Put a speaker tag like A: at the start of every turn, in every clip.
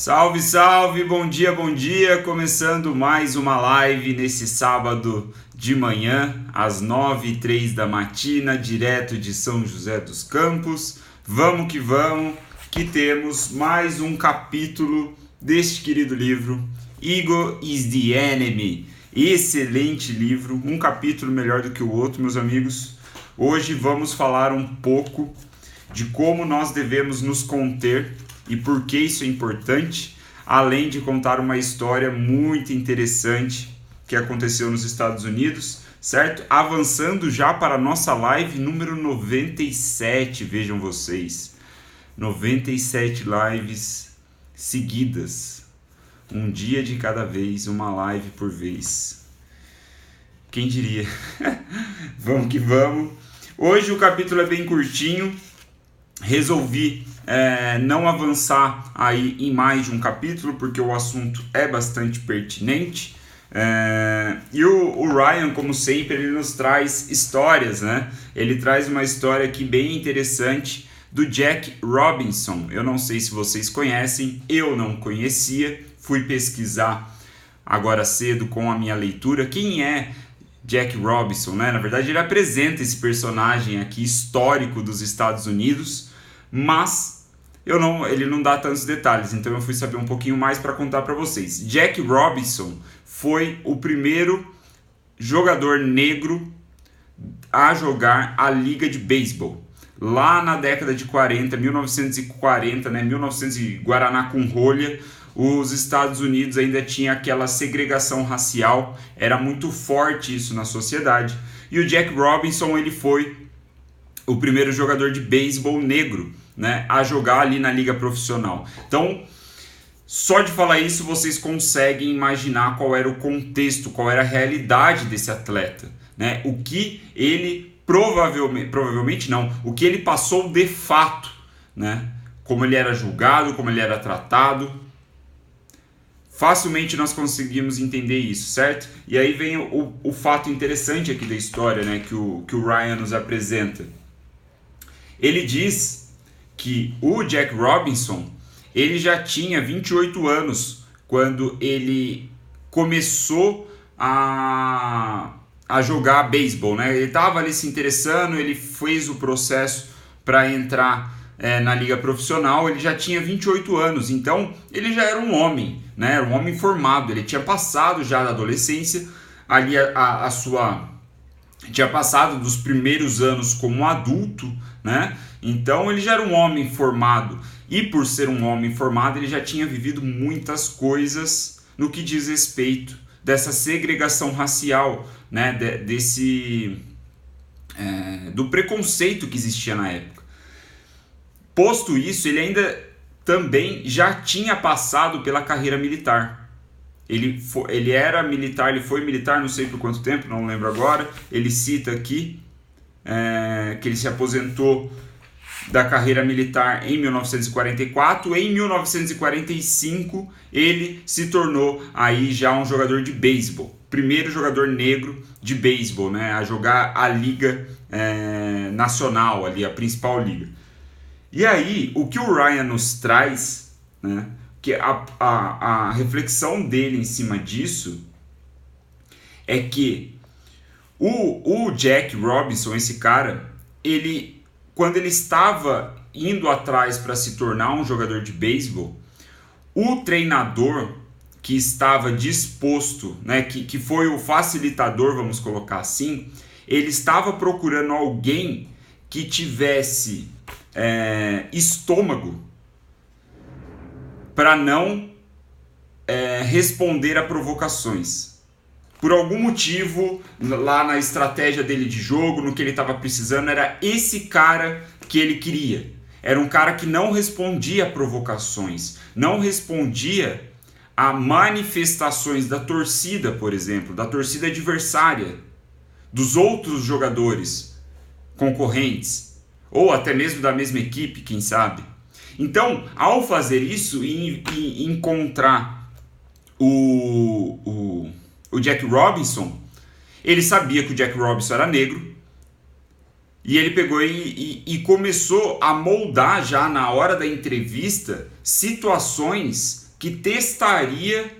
A: Salve, salve, bom dia, começando mais uma live nesse sábado de manhã, às 9h03 da matina, direto de São José dos Campos. Vamos, que temos mais um capítulo deste querido livro, Ego is the Enemy. Excelente livro, um capítulo melhor do que o outro, meus amigos. Hoje vamos falar um pouco de como nós devemos nos conter e por que isso é importante, além de contar uma história muito interessante que aconteceu nos Estados Unidos, certo? Avançando já para a nossa live número 97, vejam vocês, 97 lives seguidas, um dia de cada vez, uma live por vez. Quem diria? Vamos que vamos. Hoje o capítulo é bem curtinho, resolvi não avançar aí em mais de um capítulo, porque o assunto é bastante pertinente. E o Ryan, como sempre, ele nos traz histórias, né? Ele traz uma história aqui bem interessante do Jack Robinson. Eu não sei se vocês conhecem, eu não conhecia, fui pesquisar agora cedo com a minha leitura. Quem é Jack Robinson, né? Na verdade, ele apresenta esse personagem aqui histórico dos Estados Unidos, mas ele não dá tantos detalhes, então eu fui saber um pouquinho mais para contar para vocês. Jack Robinson foi o primeiro jogador negro a jogar a Liga de Beisebol. Lá na década de 40, 1940, né, 1900 e Guaraná com rolha, os Estados Unidos ainda tinha aquela segregação racial, era muito forte isso na sociedade. E o Jack Robinson, ele foi o primeiro jogador de beisebol negro, né, a jogar ali na liga profissional. Então, só de falar isso, vocês conseguem imaginar qual era o contexto, qual era a realidade desse atleta, né? O que ele provavelmente não, o que ele passou de fato, né? Como ele era julgado, como ele era tratado. Facilmente nós conseguimos entender isso, certo? E aí vem o fato interessante aqui da história, né, que o Ryan nos apresenta. Ele diz que o Jack Robinson, ele já tinha 28 anos quando ele começou a jogar beisebol, né? Ele estava ali se interessando, ele fez o processo para entrar na liga profissional, ele já tinha 28 anos, então ele já era um homem, né? Era um homem formado, ele tinha passado já da adolescência, ali tinha passado dos primeiros anos como adulto, né? Então ele já era um homem formado, e por ser um homem formado ele já tinha vivido muitas coisas no que diz respeito dessa segregação racial, né? Do preconceito que existia na época. Posto isso, ele ainda também já tinha passado pela carreira militar. Ele era militar, ele foi militar, não sei por quanto tempo, não lembro agora. Ele cita aqui que ele se aposentou da carreira militar em 1944. Em 1945 ele se tornou aí já um jogador de beisebol, primeiro jogador negro de beisebol, né, a jogar a liga nacional, ali, a principal liga. E aí o que o Ryan nos traz, né, que a reflexão dele em cima disso é que o Jack Robinson, esse cara, quando ele estava indo atrás para se tornar um jogador de beisebol, o treinador que estava disposto, né, que foi o facilitador, vamos colocar assim, ele estava procurando alguém que tivesse estômago para não responder a provocações. Por algum motivo, lá na estratégia dele de jogo, no que ele estava precisando, era esse cara que ele queria. Era um cara que não respondia a provocações, não respondia a manifestações da torcida, por exemplo, da torcida adversária, dos outros jogadores concorrentes, ou até mesmo da mesma equipe, quem sabe. Então, ao fazer isso e encontrar o Jack Robinson, ele sabia que o Jack Robinson era negro, e ele pegou e começou a moldar já na hora da entrevista situações que testaria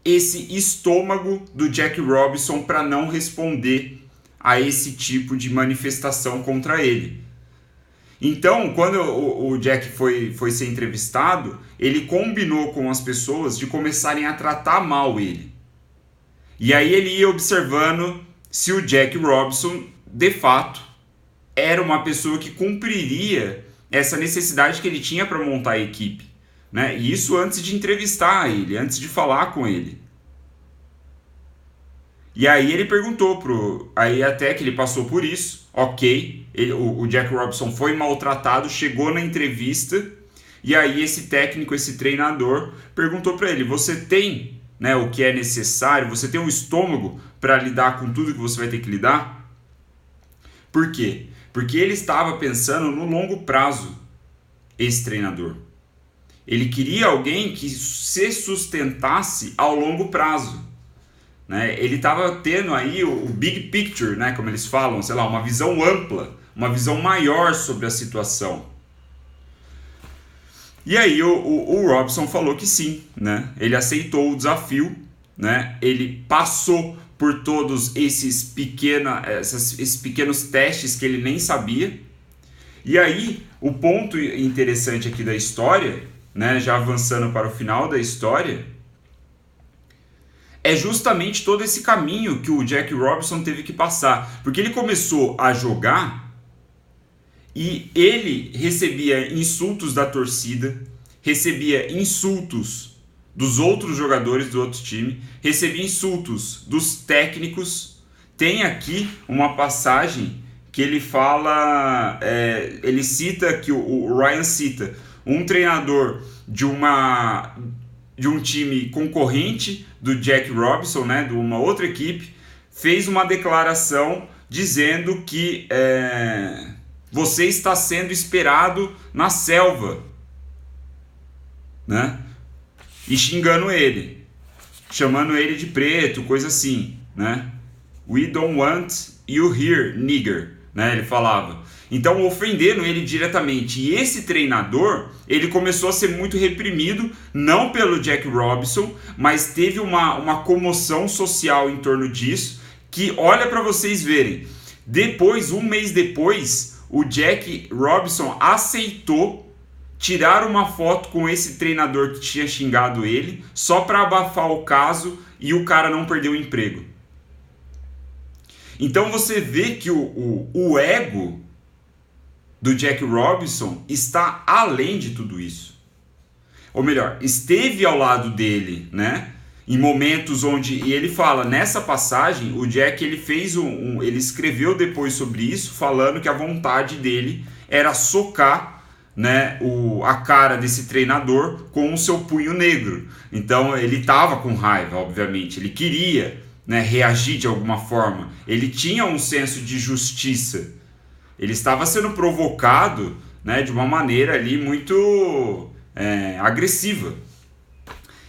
A: esse estômago do Jack Robinson para não responder a esse tipo de manifestação contra ele. Então, quando o Jack foi ser entrevistado, ele combinou com as pessoas de começarem a tratar mal ele. E aí ele ia observando se o Jack Robinson, de fato, era uma pessoa que cumpriria essa necessidade que ele tinha para montar a equipe, né? E isso antes de entrevistar ele, antes de falar com ele. E aí ele perguntou aí até que ele passou por isso, ok, o Jack Robinson foi maltratado, chegou na entrevista, e aí esse técnico, esse treinador, perguntou para ele, você tem, né, o que é necessário, você tem um estômago para lidar com tudo que você vai ter que lidar? Por quê? Porque ele estava pensando no longo prazo, esse treinador. Ele queria alguém que se sustentasse ao longo prazo. Né? Ele estava tendo aí o big picture, né? Como eles falam, sei lá, uma visão ampla, uma visão maior sobre a situação. E aí o Robinson falou que sim, né? Ele aceitou o desafio, né? Ele passou por todos esses pequenos testes que ele nem sabia. E aí, o ponto interessante aqui da história, né, já avançando para o final da história, é justamente todo esse caminho que o Jack Robinson teve que passar. Porque ele começou a jogar e ele recebia insultos da torcida, recebia insultos dos outros jogadores do outro time, recebia insultos dos técnicos. Tem aqui uma passagem que ele fala, ele cita, que o Ryan cita, um treinador de um time concorrente do Jack Robinson, né, de uma outra equipe, fez uma declaração dizendo que você está sendo esperado na selva, né? E xingando ele, chamando ele de preto, coisa assim, né? We don't want you here, nigger, né? Ele falava. Então, ofendendo ele diretamente. E esse treinador, ele começou a ser muito reprimido, não pelo Jack Robinson, mas teve uma comoção social em torno disso, que olha para vocês verem. Depois, um mês depois, o Jack Robinson aceitou tirar uma foto com esse treinador que tinha xingado ele, só para abafar o caso e o cara não perder o emprego. Então você vê que o ego do Jack Robinson está além de tudo isso. Ou melhor, esteve ao lado dele, né? Em momentos onde, e ele fala, nessa passagem, o Jack ele fez ele escreveu depois sobre isso, falando que a vontade dele era socar, né, a cara desse treinador com o seu punho negro. Então ele estava com raiva, obviamente, ele queria, né, reagir de alguma forma. Ele tinha um senso de justiça. Ele estava sendo provocado, né, de uma maneira ali muito agressiva.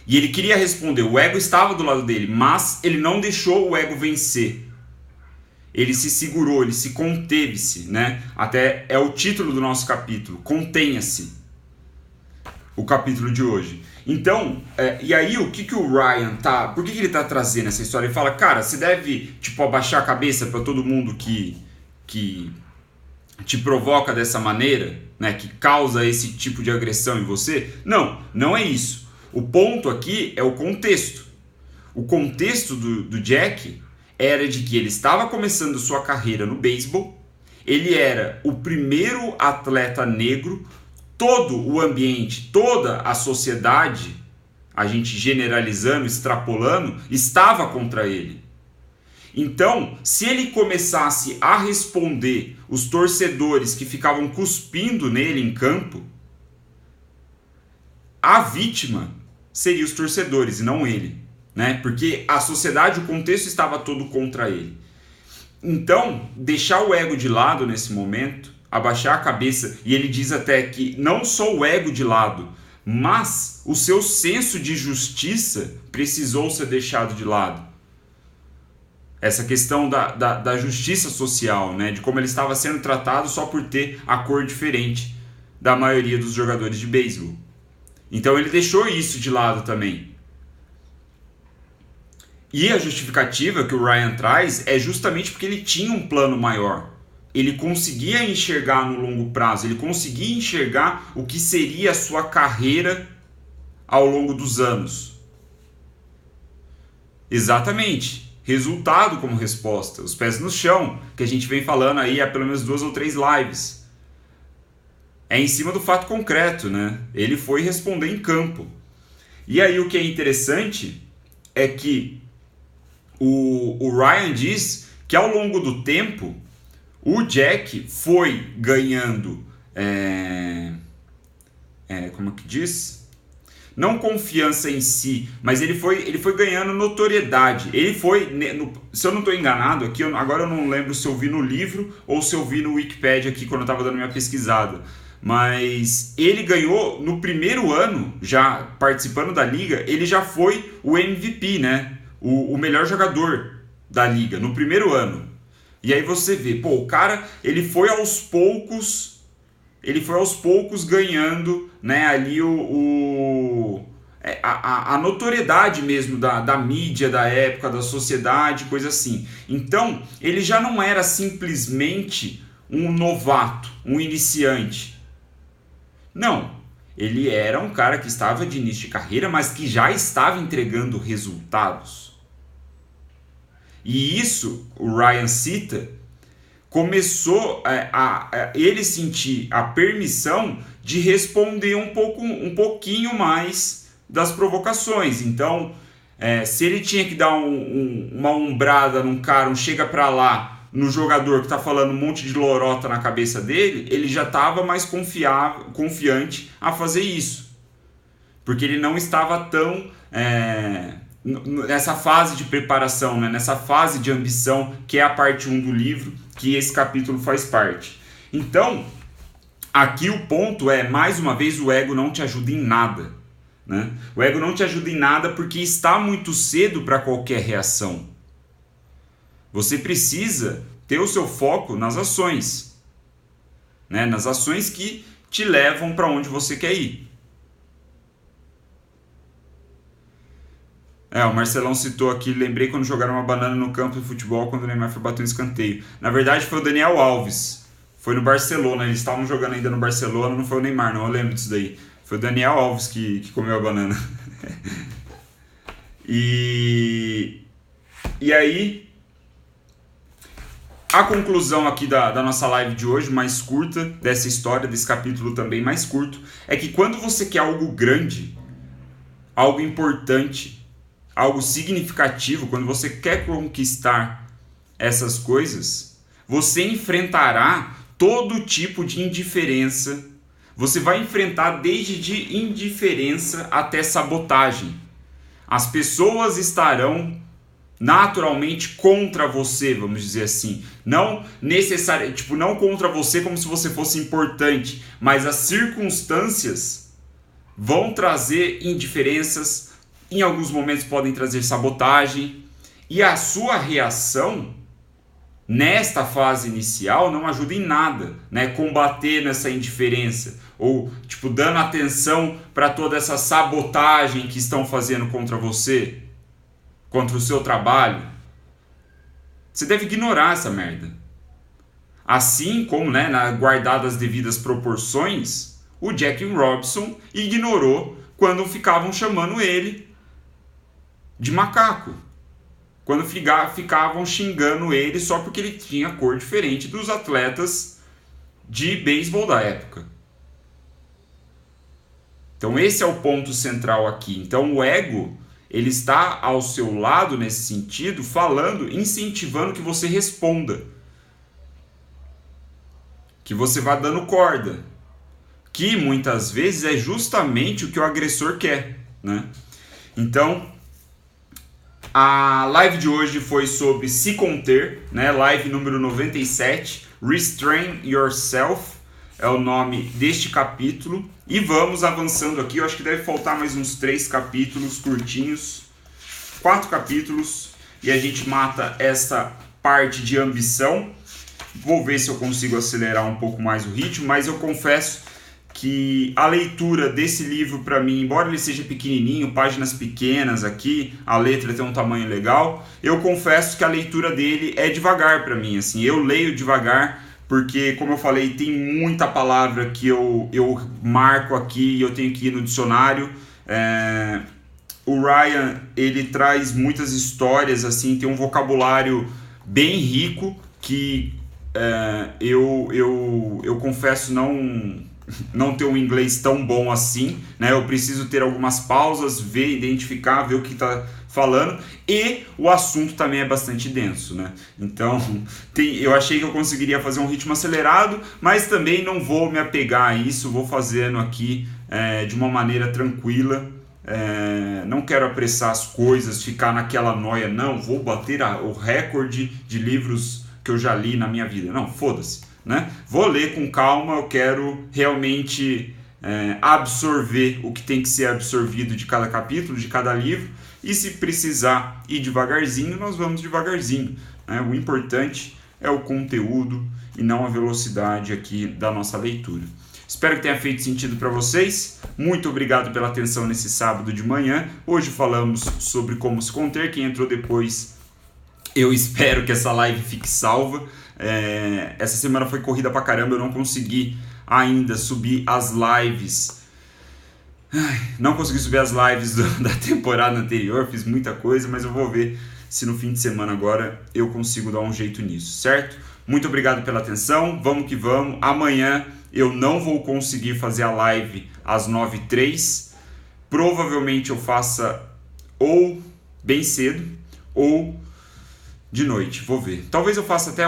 A: E ele queria responder, o ego estava do lado dele, mas ele não deixou o ego vencer. Ele se segurou, ele se conteve-se, né? Até é o título do nosso capítulo, contenha-se. O capítulo de hoje. Então, e aí o que o Ryan tá... Por que ele tá trazendo essa história? Ele fala, cara, você deve, tipo, abaixar a cabeça para todo mundo que te provoca dessa maneira, né? Que causa esse tipo de agressão em você. Não, não é isso. O ponto aqui é o contexto. O contexto do Jack era de que ele estava começando sua carreira no beisebol, ele era o primeiro atleta negro, todo o ambiente, toda a sociedade, a gente generalizando, extrapolando, estava contra ele. Então, se ele começasse a responder os torcedores que ficavam cuspindo nele em campo, a vítima seria os torcedores e não ele, né? Porque a sociedade, o contexto estava todo contra ele. Então, deixar o ego de lado nesse momento, abaixar a cabeça, e ele diz até que não só o ego de lado, mas o seu senso de justiça precisou ser deixado de lado. Essa questão da justiça social, né? De como ele estava sendo tratado só por ter a cor diferente da maioria dos jogadores de beisebol. Então ele deixou isso de lado também. E a justificativa que o Ryan traz é justamente porque ele tinha um plano maior. Ele conseguia enxergar no longo prazo, ele conseguia enxergar o que seria a sua carreira ao longo dos anos. Exatamente. Resultado como resposta. Os pés no chão, que a gente vem falando aí há pelo menos 2 ou 3 lives. É em cima do fato concreto, né? Ele foi responder em campo. E aí o que é interessante é que o Ryan diz que ao longo do tempo o Jack foi ganhando, como que diz? Não confiança em si, mas ele foi ganhando notoriedade. Ele foi, se eu não estou enganado aqui, agora eu não lembro se eu vi no livro ou se eu vi no Wikipedia aqui quando eu estava dando minha pesquisada. Mas ele ganhou no primeiro ano, já participando da liga, ele já foi o MVP, né? O melhor jogador da liga, no primeiro ano. E aí você vê, o cara, ele foi aos poucos ganhando, né, ali a notoriedade mesmo da mídia da época, da sociedade, coisa assim. Então, ele já não era simplesmente um novato, um iniciante. Não, ele era um cara que estava de início de carreira, mas que já estava entregando resultados. E isso, o Ryan cita, começou a ele sentir a permissão de responder um pouquinho mais das provocações. Então, se ele tinha que dar uma umbrada num cara, um chega pra lá, no jogador que está falando um monte de lorota na cabeça dele, ele já estava mais confiante a fazer isso. Porque ele não estava tão nessa fase de preparação, né? Nessa fase de ambição, que é a parte 1 do livro, que esse capítulo faz parte. Então, aqui o ponto é, mais uma vez, o ego não te ajuda em nada, né? O ego não te ajuda em nada porque está muito cedo para qualquer reação. Você precisa ter o seu foco nas ações, né? Nas ações que te levam para onde você quer ir. O Marcelão citou aqui, lembrei quando jogaram uma banana no campo de futebol quando o Neymar foi bater um escanteio. Na verdade foi o Daniel Alves, foi no Barcelona, eles estavam jogando ainda no Barcelona, não foi o Neymar, não, eu lembro disso daí. Foi o Daniel Alves que comeu a banana. E aí, a conclusão aqui da nossa live de hoje, mais curta, dessa história, desse capítulo também mais curto, é que quando você quer algo grande, algo importante, algo significativo, quando você quer conquistar essas coisas, você enfrentará todo tipo de indiferença. Você vai enfrentar desde de indiferença até sabotagem. As pessoas estarão naturalmente contra você, vamos dizer assim. Não necessariamente, não contra você como se você fosse importante, mas as circunstâncias vão trazer indiferenças. Em alguns momentos podem trazer sabotagem, e a sua reação nesta fase inicial não ajuda em nada, né? Combater nessa indiferença, ou dando atenção para toda essa sabotagem que estão fazendo contra você, contra o seu trabalho. Você deve ignorar essa merda. Assim como, né, guardadas as devidas proporções, o Jack Robinson ignorou quando ficavam chamando ele de macaco, quando ficavam xingando ele só porque ele tinha cor diferente dos atletas de beisebol da época. Então esse é o ponto central aqui. Então o ego, ele está ao seu lado nesse sentido, falando, incentivando que você responda, que você vá dando corda, que muitas vezes é justamente o que o agressor quer, né? Então, a live de hoje foi sobre se conter, né? Live número 97, Restrain Yourself, é o nome deste capítulo. E vamos avançando aqui, eu acho que deve faltar mais uns 3 capítulos curtinhos, 4 capítulos, e a gente mata essa parte de ambição. Vou ver se eu consigo acelerar um pouco mais o ritmo, mas eu confesso que a leitura desse livro para mim, embora ele seja pequenininho, páginas pequenas aqui, a letra tem um tamanho legal, eu confesso que a leitura dele é devagar para mim, assim, eu leio devagar, porque, como eu falei, tem muita palavra que eu marco aqui e eu tenho que ir no dicionário. O Ryan, ele traz muitas histórias, assim, tem um vocabulário bem rico que eu confesso não ter um inglês tão bom assim, né? Eu preciso ter algumas pausas, ver, identificar, ver o que está falando, e o assunto também é bastante denso, né? Então, eu achei que eu conseguiria fazer um ritmo acelerado, mas também não vou me apegar a isso, vou fazendo aqui de uma maneira tranquila. Não quero apressar as coisas, ficar naquela noia, não, vou bater o recorde de livros que eu já li na minha vida. Não, foda-se, né? Vou ler com calma, eu quero realmente absorver o que tem que ser absorvido de cada capítulo, de cada livro, e se precisar ir devagarzinho, nós vamos devagarzinho, né? O importante é o conteúdo e não a velocidade aqui da nossa leitura. Espero que tenha feito sentido para vocês. Muito obrigado pela atenção nesse sábado de manhã. Hoje falamos sobre como se conter. Quem entrou depois, eu espero que essa live fique salva. Essa semana foi corrida pra caramba, eu não consegui ainda subir as lives. Não consegui subir as lives da temporada anterior, fiz muita coisa, mas eu vou ver se no fim de semana agora eu consigo dar um jeito nisso, certo? Muito obrigado pela atenção, vamos que vamos. Amanhã eu não vou conseguir fazer a live às 9h03, provavelmente eu faça ou bem cedo ou de noite, vou ver. Talvez eu faça até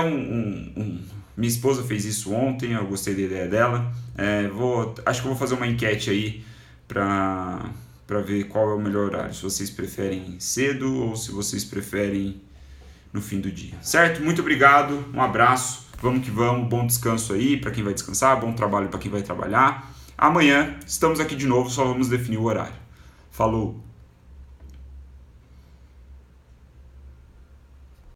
A: minha esposa fez isso ontem, eu gostei da ideia dela. Acho que eu vou fazer uma enquete aí para ver qual é o melhor horário. Se vocês preferem cedo ou se vocês preferem no fim do dia. Certo? Muito obrigado, um abraço, vamos que vamos, bom descanso aí para quem vai descansar, bom trabalho para quem vai trabalhar. Amanhã estamos aqui de novo, só vamos definir o horário. Falou!